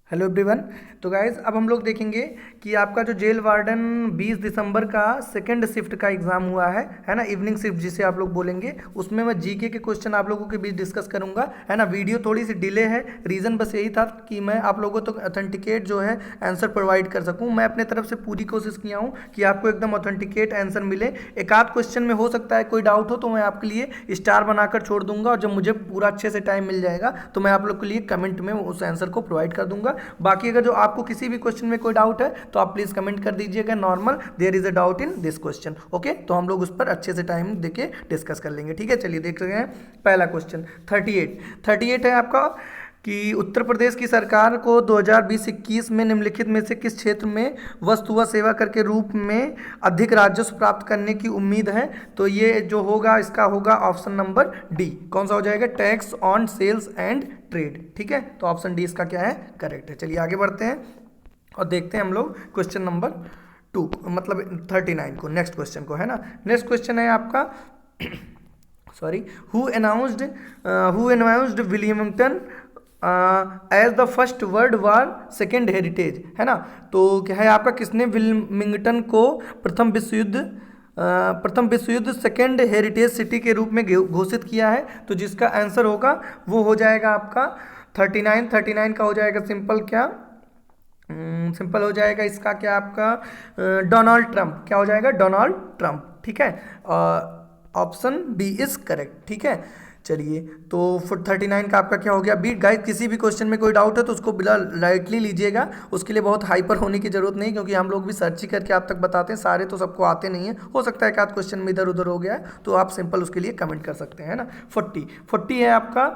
Hello everyone. तो guys अब हम लोग देखेंगे कि आपका जो जेल वार्डन 20 दिसंबर का सेकंड शिफ्ट का एग्ज़ाम हुआ है ना, इवनिंग शिफ्ट जिसे आप लोग बोलेंगे, उसमें मैं जीके के क्वेश्चन आप लोगों के बीच डिस्कस करूंगा, है ना। वीडियो थोड़ी सी डिले है, रीज़न बस यही था कि मैं आप लोगों को ऑथेंटिकेट जो है आंसर प्रोवाइड कर सकूँ। मैं अपने तरफ से पूरी कोशिश किया हूँ कि आपको एकदम ऑथेंटिकेट आंसर मिले। एक आध क्वेश्चन में हो सकता है कोई डाउट हो तो मैं आपके लिए स्टार बनाकर छोड़ दूंगा, और जब मुझे पूरा अच्छे से टाइम मिल जाएगा तो मैं आप लोग के लिए कमेंट में उस आंसर को प्रोवाइड कर दूंगा। बाकी अगर जो आपको किसी भी क्वेश्चन में कोई डाउट है तो आप प्लीज़ कमेंट कर दीजिएगा normal there is a doubt in this question. Okay, तो हम लोग उस पर अच्छे से टाइम देके डिस्कस कर लेंगे। ठीक है, चलिए देख रहे हैं पहला क्वेश्चन 38 है आपका कि उत्तर प्रदेश की सरकार को 2020-21 में निम्नलिखित में से किस क्षेत्र में वस्तु व सेवा कर के रूप में अधिक राजस्व प्राप्त करने की उम्मीद है। तो ये जो होगा इसका होगा ऑप्शन नंबर डी। कौन सा हो जाएगा? Tax on sales and trade. ठीक है, तो ऑप्शन डी इसका क्या है? करेक्ट है। चलिए आगे बढ़ते हैं और देखते हैं हम लोग क्वेश्चन नंबर 2 मतलब 39 को, नेक्स्ट क्वेश्चन को, है ना। नेक्स्ट क्वेश्चन है आपका sorry, who announced Williamton as the first World War second heritage, है ना। तो क्या है आपका, किसने विलियमिंगटन को प्रथम विश्व युद्ध सेकेंड हेरिटेज सिटी के रूप में घोषित किया है। तो जिसका आंसर होगा वो हो जाएगा आपका 39 का हो जाएगा सिंपल, क्या सिंपल हो जाएगा इसका, क्या आपका डोनाल्ड ट्रंप। क्या हो जाएगा? Donald Trump. ठीक है, ऑप्शन बी इज करेक्ट। ठीक है, चलिए तो 39 का आपका क्या हो गया? बीट। गाइस किसी भी क्वेश्चन में कोई डाउट है तो उसको बिल्कुल लाइटली लीजिएगा, उसके लिए बहुत हाइपर होने की जरूरत नहीं, क्योंकि हम लोग भी सर्च ही करके आप तक बताते हैं, सारे तो सबको आते नहीं है, हो सकता है कि आध क्वेश्चन में इधर उधर हो गया है तो आप सिंपल उसके लिए कमेंट कर सकते हैं, ना। 40 है आपका।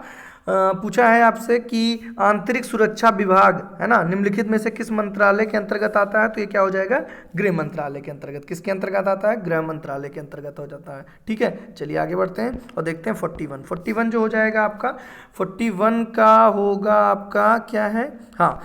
पूछा है आपसे कि आंतरिक सुरक्षा विभाग, है ना, निम्नलिखित में से किस मंत्रालय के अंतर्गत आता है। तो ये क्या हो जाएगा? गृह मंत्रालय के अंतर्गत। किसके अंतर्गत आता है? गृह मंत्रालय के अंतर्गत हो जाता है। ठीक है, चलिए आगे बढ़ते हैं और देखते हैं 41 जो हो जाएगा आपका 41 का होगा आपका क्या है, हाँ,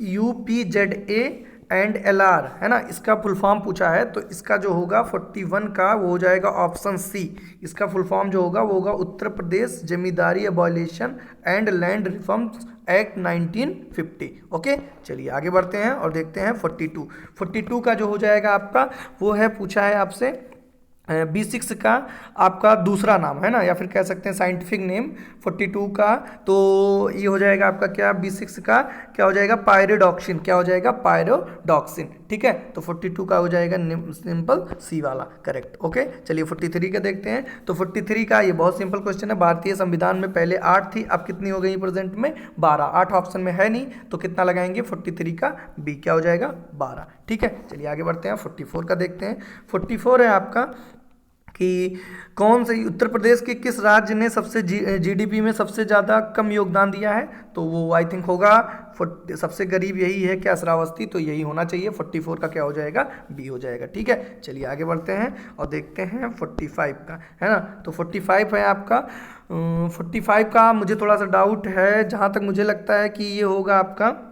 UPZA एंड LR, है ना, इसका फुल फॉर्म पूछा है। तो इसका जो होगा 41 का वो हो जाएगा ऑप्शन सी। इसका फुल फॉर्म जो होगा वो होगा Uttar Pradesh zamindari abolition and land reforms act 1950। Okay, चलिए आगे बढ़ते हैं और देखते हैं 42 का जो हो जाएगा आपका वो है, पूछा है आपसे B6 का आपका दूसरा नाम, है ना, या फिर कह सकते हैं साइंटिफिक नेम 42 का। तो ये हो जाएगा आपका क्या, B6 का क्या हो जाएगा? पायरोडॉक्सिन। क्या हो जाएगा? पायरोडॉक्सिन। ठीक है, तो 42 का हो जाएगा सिंपल सी वाला करेक्ट। ओके, चलिए 43 का देखते हैं। तो 43 का ये बहुत सिंपल क्वेश्चन है। भारतीय संविधान में पहले 8 थी, अब कितनी हो गई प्रेजेंट में? 12। 8 ऑप्शन में है नहीं तो कितना लगाएंगे? 43 का बी। क्या हो जाएगा? 12। ठीक है, चलिए आगे बढ़ते हैं 44 का देखते हैं। 44 है आपका कि कौन से उत्तर प्रदेश के किस राज्य ने सबसे GDP में सबसे ज़्यादा कम योगदान दिया है। तो वो आई थिंक होगा सबसे गरीब यही है क्या, श्रावस्ती। तो यही होना चाहिए। 44 का क्या हो जाएगा? बी हो जाएगा। ठीक है, चलिए आगे बढ़ते हैं और देखते हैं 45 का, है ना। तो 45 है आपका 45 का मुझे थोड़ा सा डाउट है, जहाँ तक मुझे लगता है कि ये होगा आपका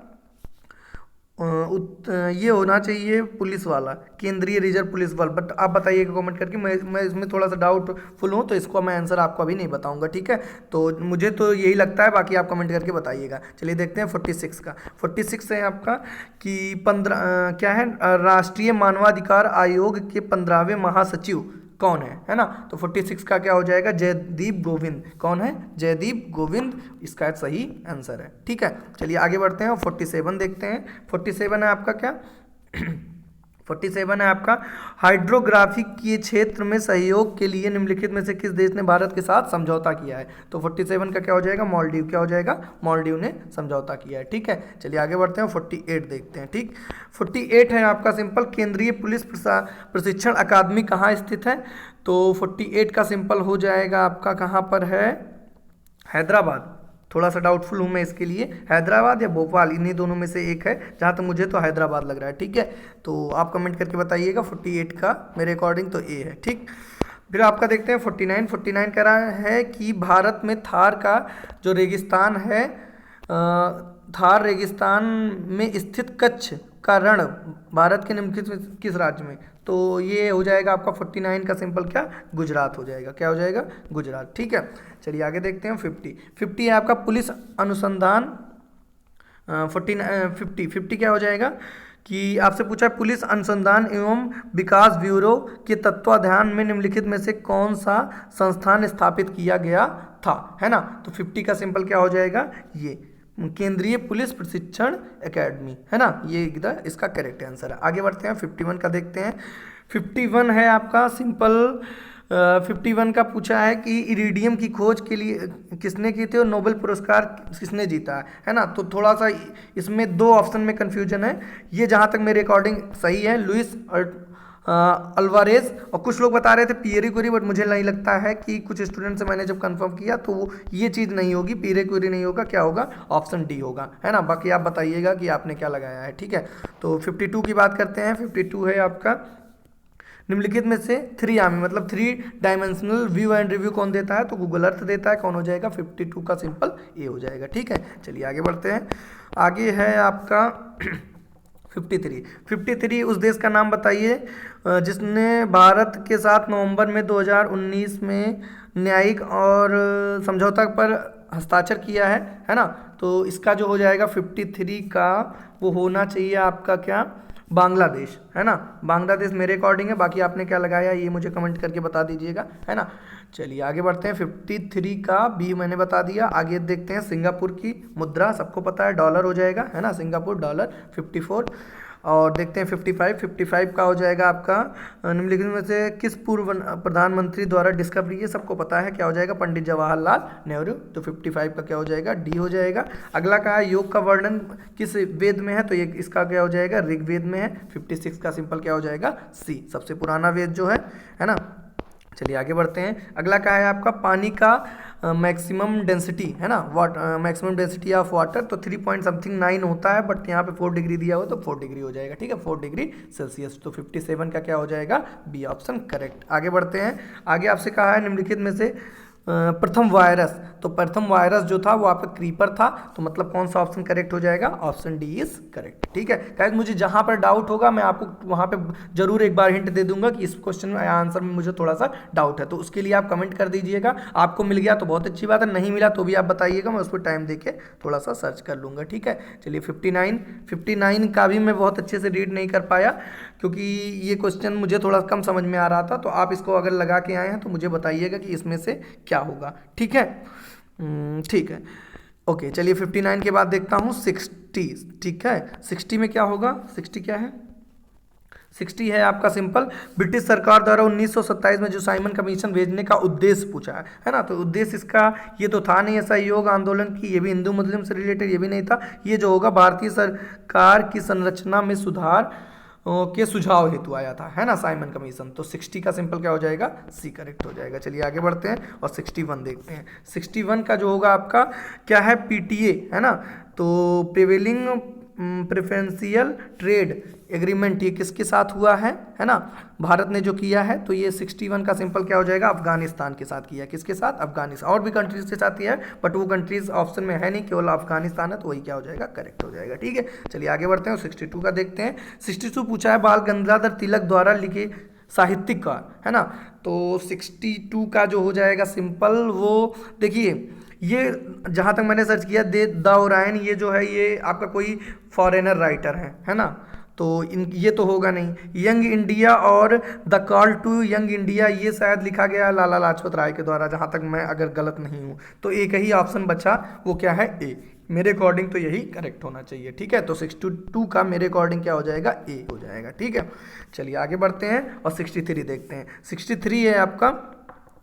ये होना चाहिए पुलिस वाला, केंद्रीय रिजर्व पुलिस बल। बट आप बताइएगा कमेंट करके, मैं इसमें थोड़ा सा डाउटफुल हूँ तो इसको मैं आंसर आपको अभी नहीं बताऊंगा। ठीक है, तो मुझे तो यही लगता है, बाकी आप कमेंट करके बताइएगा। चलिए देखते हैं 46 का। 46 है आपका कि 15 क्या है, राष्ट्रीय मानवाधिकार आयोग के 15वें महासचिव कौन है ना। तो 46 का क्या हो जाएगा? जयदीप गोविंद। कौन है? जयदीप गोविंद इसका सही आंसर है। ठीक है, चलिए आगे बढ़ते हैं और 47 देखते हैं। 47 है आपका क्या 47 है आपका हाइड्रोग्राफी के क्षेत्र में सहयोग के लिए निम्नलिखित में से किस देश ने भारत के साथ समझौता किया है। तो 47 का क्या हो जाएगा? मालदीव। क्या हो जाएगा? मालदीव ने समझौता किया है। ठीक है, चलिए आगे बढ़ते हैं 48 देखते हैं। ठीक, 48 है आपका सिंपल, केंद्रीय पुलिस प्रशिक्षण अकादमी कहाँ स्थित है। तो 48 का सिंपल हो जाएगा आपका कहाँ पर है? हैदराबाद। थोड़ा सा डाउटफुल हूँ मैं इसके लिए, हैदराबाद या भोपाल, इन्हीं दोनों में से एक है, जहाँ तक मुझे तो हैदराबाद लग रहा है। ठीक है, तो आप कमेंट करके बताइएगा। 48 का मेरे अकॉर्डिंग तो ए है। ठीक, फिर आपका देखते हैं 49 कह रहा है कि भारत में थार का जो रेगिस्तान है, थार रेगिस्तान में स्थित कच्छ का रण भारत के निम्नलिखित किस राज्य में। तो ये हो जाएगा आपका 49 का सिंपल क्या, गुजरात हो जाएगा। क्या हो जाएगा? गुजरात। ठीक है, चलिए आगे देखते हैं 50 है आपका पुलिस अनुसंधान फिफ्टी क्या हो जाएगा कि आपसे पूछा है पुलिस अनुसंधान एवं विकास ब्यूरो के तत्वाधान में निम्नलिखित में से कौन सा संस्थान स्थापित किया गया था, है ना। तो 50 का सिंपल क्या हो जाएगा, ये केंद्रीय पुलिस प्रशिक्षण एकेडमी, है ना, ये इधर इसका करेक्ट आंसर है। आगे बढ़ते हैं 51 का देखते हैं। 51 है आपका सिंपल 51 का पूछा है कि इरिडियम की खोज के लिए किसने की थी और नोबेल पुरस्कार किसने जीता है ना। तो थोड़ा सा इसमें दो ऑप्शन में कन्फ्यूजन है। ये जहाँ तक मेरे अकॉर्डिंग सही है, लुइस अल्वारेज, और कुछ लोग बता रहे थे पियरे क्यूरी, बट मुझे नहीं लगता है कि कुछ स्टूडेंट से मैंने जब कंफर्म किया तो वो ये चीज़ नहीं होगी, पियरे क्यूरी नहीं होगा, क्या होगा, ऑप्शन डी होगा, है ना। बाकी आप बताइएगा कि आपने क्या लगाया है, ठीक है। तो 52 की बात करते हैं। 52 है आपका निम्नलिखित में से 3 आयामी मतलब 3 डायमेंशनल व्यू एंड रिव्यू कौन देता है, तो गूगल अर्थ देता है। कौन हो जाएगा, 52 का सिंपल ए हो जाएगा, ठीक है। चलिए आगे बढ़ते हैं। आगे है आपका 53 उस देश का नाम बताइए जिसने भारत के साथ नवंबर में 2019 में न्यायिक और समझौता पर हस्ताक्षर किया है ना। तो इसका जो हो जाएगा 53 का वो होना चाहिए आपका क्या, बांग्लादेश, है ना। बांग्लादेश मेरे अकॉर्डिंग है, बाकी आपने क्या लगाया ये मुझे कमेंट करके बता दीजिएगा, है ना। चलिए आगे बढ़ते हैं। 53 का बी मैंने बता दिया। आगे देखते हैं सिंगापुर की मुद्रा, सबको पता है डॉलर हो जाएगा, है ना, सिंगापुर डॉलर 54। और देखते हैं 55 का हो जाएगा आपका निम्नलिखित में से किस पूर्व प्रधानमंत्री द्वारा डिस्कवरी, ये सबको पता है क्या हो जाएगा, पंडित जवाहरलाल नेहरू। तो 55 का क्या हो जाएगा, डी हो जाएगा। अगला का है योग का वर्णन किस वेद में है, तो ये इसका क्या हो जाएगा, ऋग्वेद में है। 56 का सिंपल क्या हो जाएगा, सी, सबसे पुराना वेद जो है ना। चलिए आगे बढ़ते हैं। अगला क्या है आपका पानी का मैक्सिमम डेंसिटी, है ना, मैक्सिमम डेंसिटी ऑफ वाटर, तो 3.9 होता है, बट यहाँ पे 4 डिग्री दिया हो तो 4 डिग्री हो जाएगा, ठीक है, 4 डिग्री सेल्सियस। तो 57 का क्या हो जाएगा, बी ऑप्शन करेक्ट। आगे बढ़ते हैं। आगे आपसे कहा है निम्नलिखित में से प्रथम वायरस, तो प्रथम वायरस जो था वो आपका क्रीपर था, तो मतलब कौन सा ऑप्शन करेक्ट हो जाएगा, ऑप्शन डी इज करेक्ट, ठीक है। गाइस मुझे जहां पर डाउट होगा मैं आपको वहां पे जरूर एक बार हिंट दे दूंगा कि इस क्वेश्चन में आंसर में मुझे थोड़ा सा डाउट है, तो उसके लिए आप कमेंट कर दीजिएगा। आपको मिल गया तो बहुत अच्छी बात है, नहीं मिला तो भी आप बताइएगा, मैं उस पर टाइम देके थोड़ा सा सर्च कर लूँगा, ठीक है। चलिए 59 का भी मैं बहुत अच्छे से रीड नहीं कर पाया क्योंकि ये क्वेश्चन मुझे थोड़ा कम समझ में आ रहा था, तो आप इसको अगर लगा के आए हैं तो मुझे बताइएगा कि इसमें से क्या होगा, ठीक है। ठीक है, ओके। चलिए 59 के बाद देखता हूँ 60, ठीक है। 60 में क्या होगा, 60 क्या है, 60 है आपका सिंपल ब्रिटिश सरकार द्वारा 1927 में जो साइमन कमीशन भेजने का उद्देश्य पूछा है ना। तो उद्देश्य इसका ये तो था नहीं असहयोग आंदोलन की, ये भी हिंदू मुस्लिम से रिलेटेड ये भी नहीं था, ये जो होगा भारतीय सरकार की संरचना में सुधार के सुझाव हेतु आया था, है ना, साइमन कमीशन। तो 60 का सिंपल क्या हो जाएगा, सी करेक्ट हो जाएगा। चलिए आगे बढ़ते हैं और 61 देखते हैं। 61 का जो होगा आपका क्या है, पीटीए, है ना। तो प्रिवेलिंग प्रेफरेंशियल ट्रेड एग्रीमेंट ये किसके साथ हुआ है ना, भारत ने जो किया है। तो ये 61 का सिंपल क्या हो जाएगा, अफगानिस्तान के साथ किया है। किसके साथ, अफगानिस्तान, और भी कंट्रीज के साथ किया है बट वो कंट्रीज ऑप्शन में है नहीं, केवल अफगानिस्तान है, तो वही क्या हो जाएगा, करेक्ट हो जाएगा, ठीक है। चलिए आगे बढ़ते हैं 62 का देखते हैं। 62 पूछा है बाल गंगाधर तिलक द्वारा लिखे साहित्यकार, है ना। तो 62 का जो हो जाएगा सिंपल वो देखिए, ये जहाँ तक मैंने सर्च किया देवदावरायन ये जो है ये आपका कोई फॉरेनर राइटर है ना। तो ये तो होगा नहीं। यंग इंडिया और the call to Young India ये शायद लिखा गया लाला लाजपत राय के द्वारा, जहाँ तक मैं अगर गलत नहीं हूँ। तो एक ही ऑप्शन बचा, वो क्या है, ए। मेरे अकॉर्डिंग तो यही करेक्ट होना चाहिए, ठीक है। तो 62 का मेरे अकॉर्डिंग क्या हो जाएगा, ए हो जाएगा, ठीक है। चलिए आगे बढ़ते हैं और 63 देखते हैं। 63 है आपका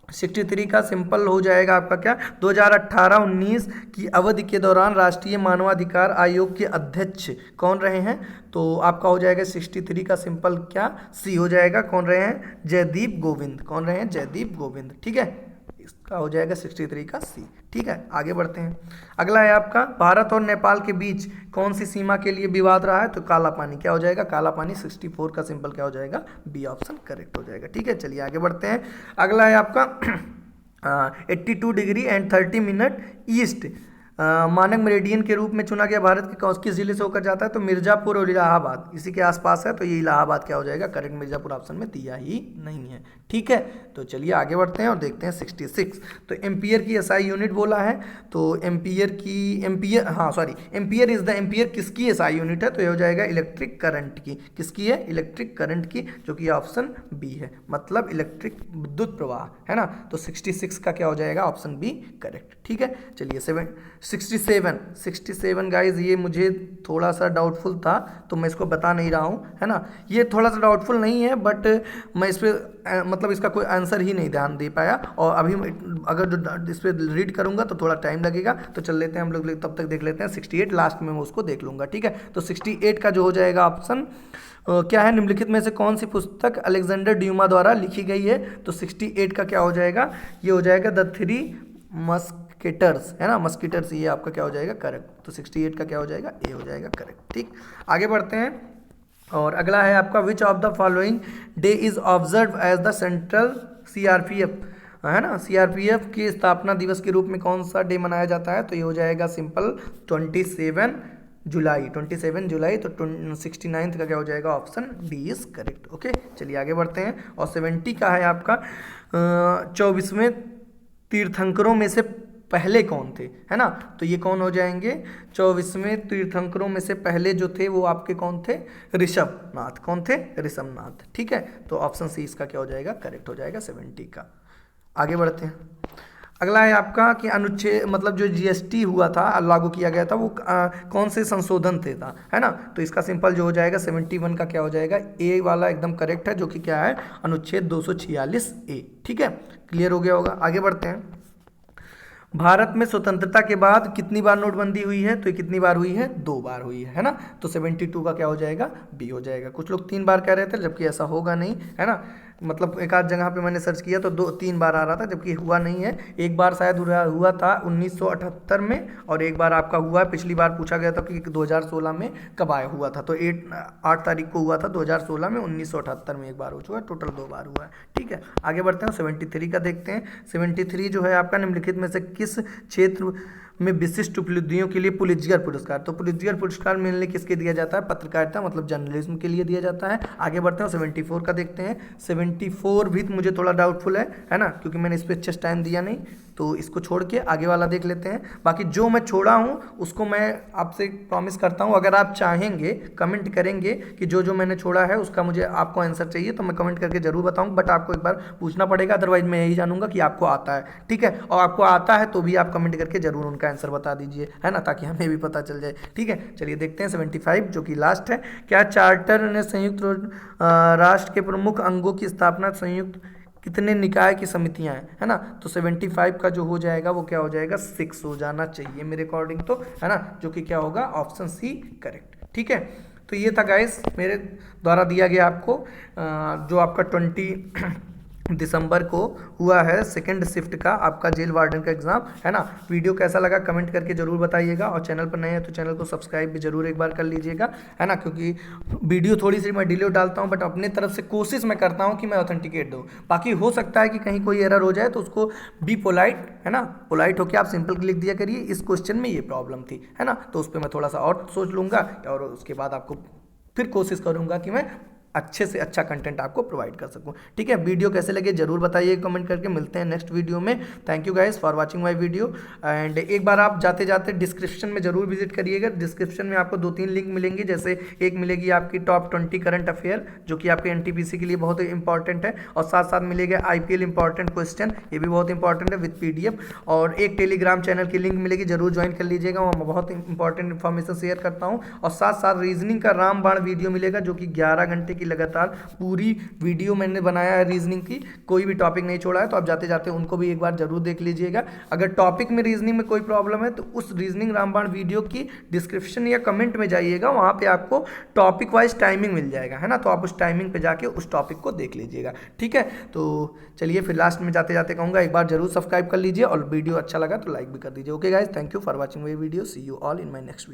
63 का सिंपल हो जाएगा आपका क्या, 2018-19 की अवधि के दौरान राष्ट्रीय मानवाधिकार आयोग के अध्यक्ष कौन रहे हैं। तो आपका हो जाएगा 63 का सिंपल क्या, सी हो जाएगा। कौन रहे हैं, जयदीप गोविंद। कौन रहे हैं, जयदीप गोविंद, ठीक है। इसका हो जाएगा 63 का सी, ठीक है। आगे बढ़ते हैं। अगला है आपका भारत और नेपाल के बीच कौन सी सीमा के लिए विवाद रहा है, तो काला पानी। क्या हो जाएगा, काला पानी। 64 का सिंपल क्या हो जाएगा, बी ऑप्शन करेक्ट हो जाएगा, ठीक है। चलिए आगे बढ़ते हैं। अगला है आपका 82 डिग्री एंड 30 मिनट ईस्ट मानक मेरिडियन के रूप में चुना गया भारत के किस जिले से होकर जाता है? तो मिर्ज़ापुर और इलाहाबाद इसी के आसपास है, तो ये इलाहाबाद क्या हो जाएगा? करेक्ट। मिर्ज़ापुर ऑप्शन में दिया ही नहीं है। ठीक है, तो चलिए आगे बढ़ते हैं और देखते हैं 66। तो एम्पियर की एसआई यूनिट बोला है, तो एम्पियर इज़ द एम्पियर किसकी एसआई यूनिट है? तो ये हो जाएगा इलेक्ट्रिक करंट की। किसकी है? इलेक्ट्रिक करंट की, जो कि ऑप्शन बी है, मतलब इलेक्ट्रिक विद्युत प्रवाह, है ना। तो 66 का क्या हो जाएगा? Option B correct. ठीक है, चलिए 67 गाइज, ये मुझे थोड़ा सा डाउटफुल था तो मैं इसको बता नहीं रहा हूँ, है ना। ये थोड़ा सा डाउटफुल नहीं है, बट मैं इस पर मतलब इसका कोई आंसर ही नहीं ध्यान दे पाया, और अभी अगर जो इस पर रीड करूँगा तो थोड़ा टाइम लगेगा। तो चल लेते हैं हम लोग, तब तक देख लेते हैं 68, लास्ट में मैं उसको देख लूँगा। ठीक है, तो 68 का जो हो जाएगा ऑप्शन क्या है? निम्नलिखित में से कौन सी पुस्तक अलेक्जेंडर ड्यूमा द्वारा लिखी गई है? तो 68 का क्या हो जाएगा? ये हो जाएगा द थ्री मस्किटर्स, है ना, मस्किटर्स, ये आपका क्या हो जाएगा? करेक्ट। तो 68 का क्या हो जाएगा? ए हो जाएगा करेक्ट। ठीक, आगे बढ़ते हैं और अगला है आपका which of the following day is observe as the central CRPF, है ना, सीआरपीएफ की स्थापना दिवस के रूप में कौन सा डे मनाया जाता है? तो ये हो जाएगा सिंपल 27 जुलाई। तो 69 का क्या हो जाएगा? Option D is correct. Okay, चलिए आगे बढ़ते हैं और 70 का है आपका 24वें तीर्थंकरों में से पहले कौन थे, है ना। तो ये कौन हो जाएंगे? 24वें तीर्थंकरों में से पहले जो थे वो आपके कौन थे? ऋषभनाथ। कौन थे? ऋषभनाथ। ठीक है, तो ऑप्शन सी इसका क्या हो जाएगा? करेक्ट हो जाएगा 70 का। आगे बढ़ते हैं, अगला है आपका कि अनुच्छेद मतलब जो जीएसटी हुआ था, लागू किया गया था, वो कौन से संशोधन थे था, है ना। तो इसका सिंपल जो हो जाएगा 71 का क्या हो जाएगा? ए वाला एकदम करेक्ट है, जो कि क्या है? अनुच्छेद 246A। ठीक है, क्लियर हो गया होगा। आगे बढ़ते हैं, भारत में स्वतंत्रता के बाद कितनी बार नोटबंदी हुई है? तो ये कितनी बार हुई है? 2 बार हुई है ना। तो 72 का क्या हो जाएगा? बी हो जाएगा। कुछ लोग 3 बार कह रहे थे, जबकि ऐसा होगा नहीं, है ना। मतलब एक आध जगह पे मैंने सर्च किया तो 2-3 बार आ रहा था, जबकि हुआ नहीं है। एक बार शायद हुआ था 1978 में, और एक बार आपका हुआ है, पिछली बार पूछा गया था कि 2016 में कब आया हुआ था, तो 8 तारीख को हुआ था 2016 में, 1978 में एक बार हो चुका है, टोटल 2 बार हुआ है। ठीक है, आगे बढ़ते हैं 73 का देखते हैं। 73 जो है आपका निम्नलिखित में से किस क्षेत्र में विशिष्ट उपलब्धियों के लिए पुलित्जर पुरस्कार? तो पुलित्जर पुरस्कार मेनली किसके दिया जाता है? पत्रकारिता मतलब जर्नलिज्म के लिए दिया जाता है। आगे बढ़ते हैं 74 का देखते हैं। 74 भी मुझे थोड़ा डाउटफुल है ना, क्योंकि मैंने इस पर अच्छे टाइम दिया नहीं, तो इसको छोड़ के आगे वाला देख लेते हैं। बाकी जो मैं छोड़ा हूँ उसको मैं आपसे प्रॉमिस करता हूँ, अगर आप चाहेंगे कमेंट करेंगे कि जो मैंने छोड़ा है उसका मुझे आपको आंसर चाहिए, तो मैं कमेंट करके जरूर बताऊँ, बट आपको एक बार पूछना पड़ेगा, अदरवाइज मैं यही जानूंगा कि आपको आता है। ठीक है, और आपको आता है तो भी आप कमेंट करके जरूर उनका आंसर बता दीजिए, है ना, ताकि हमें भी पता चल जाए। ठीक है, चलिए देखते हैं 75 जो कि लास्ट है। क्या चार्टर ने संयुक्त राष्ट्र के प्रमुख अंगों की स्थापना संयुक्त कितने निकाय की समितियां हैं, है ना। तो 75 का जो हो जाएगा वो क्या हो जाएगा? 6 हो जाना चाहिए मेरे अकॉर्डिंग, तो है ना, जो कि क्या होगा? Option C correct. ठीक है, तो ये था गाइस मेरे द्वारा दिया गया आपको जो आपका 20 दिसंबर को हुआ है सेकंड शिफ्ट का आपका जेल वार्डन का एग्जाम, है ना। वीडियो कैसा लगा कमेंट करके जरूर बताइएगा, और चैनल पर नए हैं तो चैनल को सब्सक्राइब भी जरूर एक बार कर लीजिएगा, है ना, क्योंकि वीडियो थोड़ी सी मैं डिले डालता हूं, बट अपने तरफ से कोशिश मैं करता हूं कि मैं ऑथेंटिकेट दूं। बाकी हो सकता है कि कहीं कोई एरर हो जाए तो उसको बी पोलाइट, है ना, पोलाइट होकर आप सिंपल लिख दिया करिए, इस क्वेश्चन में ये प्रॉब्लम थी, है ना। तो उस पर मैं थोड़ा सा और सोच लूँगा, और उसके बाद आपको फिर कोशिश करूँगा कि मैं अच्छे से अच्छा कंटेंट आपको प्रोवाइड कर सकूं। ठीक है, वीडियो कैसे लगे जरूर बताइए कमेंट करके। मिलते हैं नेक्स्ट वीडियो में। Thank you guys for watching my video. And एक बार आप जाते जाते डिस्क्रिप्शन में जरूर विजिट करिएगा। डिस्क्रिप्शन में आपको 2-3 लिंक मिलेंगी, जैसे एक मिलेगी आपकी टॉप 20 करंट अफेयर, जो कि आपके एनटीपीसी के लिए बहुत इंपॉर्टेंट है, और साथ साथ मिलेगा IPL इंपॉर्टेंट क्वेश्चन, ये भी बहुत इंपॉर्टेंट है विद PDF, और एक टेलीग्राम चैनल की लिंक मिलेगी, जरूर ज्वाइन कर लीजिएगा, वहाँ बहुत इंपॉर्टेंट इन्फॉर्मेशन शेयर करता हूँ। और साथ साथ रीजनिंग का रामबाण वीडियो मिलेगा, जो कि 11 घंटे की लगातार पूरी वीडियो मैंने बनाया है रीजनिंग की, कोई भी टॉपिक नहीं छोड़ा है, तो आप जाते जाते उनको भी एक बार जरूर देख लीजिएगा। अगर टॉपिक में रीजनिंग में कोई प्रॉब्लम है तो उस रीजनिंग रामबाण वीडियो की डिस्क्रिप्शन या कमेंट में जाइएगा, वहाँ पे आपको टॉपिक वाइज टाइमिंग मिल जाएगा, है ना, तो आप उस टाइमिंग पे जाके उस टॉपिक को देख लीजिएगा। ठीक है, तो चलिए फिर लास्ट में जाते जाते कहूँगा एक बार जरूर सब्सक्राइब कर लीजिए, और वीडियो अच्छा लगा तो लाइक भी कर दीजिए। Okay guys, thank you for watching my video, see you all in my next video.